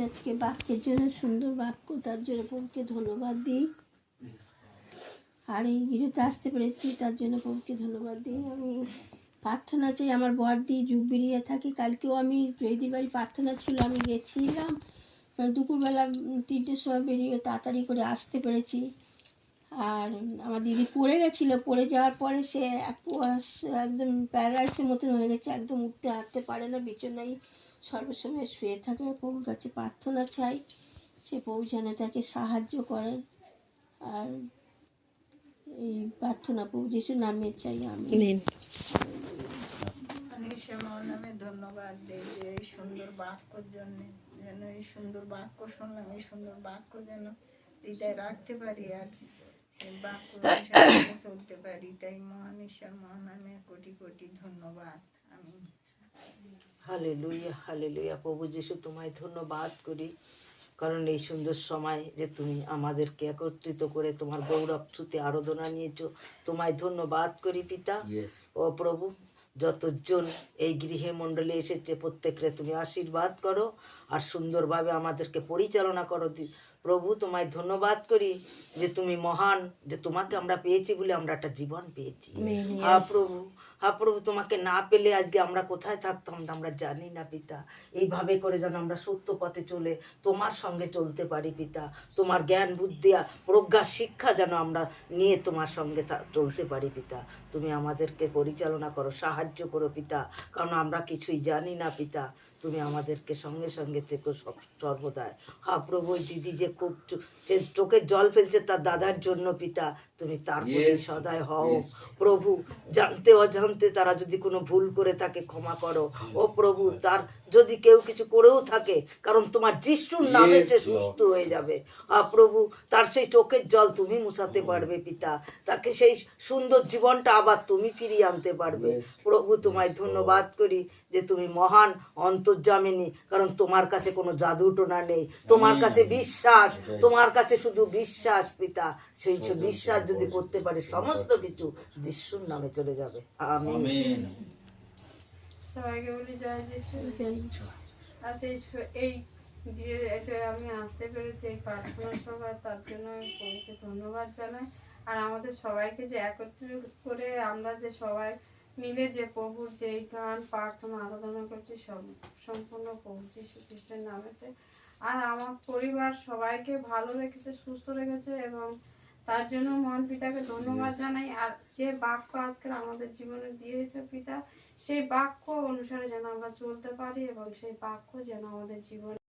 আজকে বাক্যের জন্য সুন্দর বাক্য, তার জন্য প্রভুকে ধন্যবাদ দিই। আর এই গৃহতে আসতে পেরেছি তার জন্য প্রভুকে ধন্যবাদ দিই। আমি প্রার্থনা চাই, আমার বড়দি যুগবিরিয়ে থাকি। কালকেও আমি জয়দির বাড়ি প্রার্থনা ছিল, আমি গেছিলাম দুপুরবেলা 3টের সময় বেরিয়ে তাড়াতাড়ি করে আসতে পেরেছি। আর আমার দিদি পড়ে গেছিলো, পড়ে যাওয়ার পরে সে একদম প্যারালাইসের মতন হয়ে গেছে, একদম উঠতে হাঁটতে পারে না, বিছানায় সর্বসময় শুয়ে থাকে। প্রভুর কাছে প্রার্থনা চাই, সে প্রভু যেন তাকে সাহায্য করেন। আর এই প্রার্থনা প্রভু যিশুর নামে চাই আমি। নামে ধন্যবাদ দেই যে এই সুন্দর বাক্যর জন্য, যেন এই সুন্দর বাক্য শুনলাম, এই সুন্দর বাক্য যেন হৃদয় রাখতে পারি আর এই বাক্য অনুসারে চলতে পারি। তাই মহান ঈশ্বর মহানামে কোটি কোটি ধন্যবাদ। আমি হালেলুয়া হালেলুয়া। প্রভু যিশু তোমায় ধন্যবাদ করি, কারণ এই সুন্দর সময় যে তুমি আমাদেরকে একত্রিত করে তোমার গৌরব স্তুতি আরাধনা নিয়েছো, তোমায় ধন্যবাদ করি পিতা। ও প্রভু, যতজন এই গৃহে মণ্ডলে এসেছে প্রত্যেকরে তুমি আশীর্বাদ করো আর সুন্দরভাবে আমাদেরকে পরিচালনা করো প্রভু। তোমায় ধন্যবাদ করি যে তুমি মহান, যে তোমাকে আমরা পেয়েছি বলে আমরা একটা জীবন পেয়েছি। হ্যাঁ প্রভু, তোমাকে না পেলে আজকে আমরা কোথায় থাকতাম আমরা জানি না পিতা। এইভাবে করে যেন আমরা সত্য পথে চলে তোমার সঙ্গে চলতে পারি পিতা। তোমার জ্ঞান বুদ্ধি প্রজ্ঞা শিক্ষা যেন আমরা নিয়ে তোমার সঙ্গে চলতে পারি পিতা। তুমি আমাদেরকে পরিচালনা করো, সাহায্য করো পিতা, কারণ আমরা কিছুই জানি না পিতা। তুমি আমাদেরকে সঙ্গে সঙ্গে থেকো সর্বদাই। হ্যাঁ প্রভু, দিদি যে খুব চোখের জল ফেলছে তার দাদার জন্য পিতা, তুমি তার প্রতি সদাই হও প্রভু। জানতে অজান্তে তারা যদি কোনো ভুল করে থাকে ক্ষমা করো ও প্রভু। তার যদি কেউ কিছু করেও থাকে, কারণ তোমার যিশুর নামে সে সুস্থ হয়ে যাবে। প্রভু, তার সেই চোখের জল তুমি মুছাতে পারবে পিতা, তাকে সেই সুন্দর জীবনটা আবার তুমি ফিরিয়ে আনতে পারবে প্রভু। তোমায় ধন্যবাদ করি যে তুমি মহান অন্তর্যামিনী, কারণ তোমার কাছে কোনো জাদুটোনা নেই, তোমার কাছে বিশ্বাস, তোমার কাছে শুধু বিশ্বাস পিতা। সেই বিশ্বাস যদি করতে পারে সমস্ত কিছু যিশুর নামে চলে যাবে। আমেন। সবাইকে বলি জয় যিশু। আচ্ছা, এই আমি আসতে পেরেছি এই প্রার্থনা সভায়, তার জন্য আমি প্রভুকে ধন্যবাদ জানাই। আর আমাদের সবাইকে যে একত্রিত করে আমরা যে সবাই মিলে যে প্রভুর যে এই গান প্রার্থনা আরাধনা করছি, সম্পূর্ণ প্রভু যীশু খ্রিস্টের নামেতে। আর আমার পরিবার সবাইকে ভালো রেখেছে, সুস্থ রেখেছে, এবং তার জন্য মহান পিতাকে ধন্যবাদ জানাই। আর যে বাক্য আজকে আমাদের জীবনে দিয়েছে পিতা, সেই বাক্য অনুসারে যেন আমরা চলতে পারি এবং সেই বাক্য যেন আমাদের জীবনে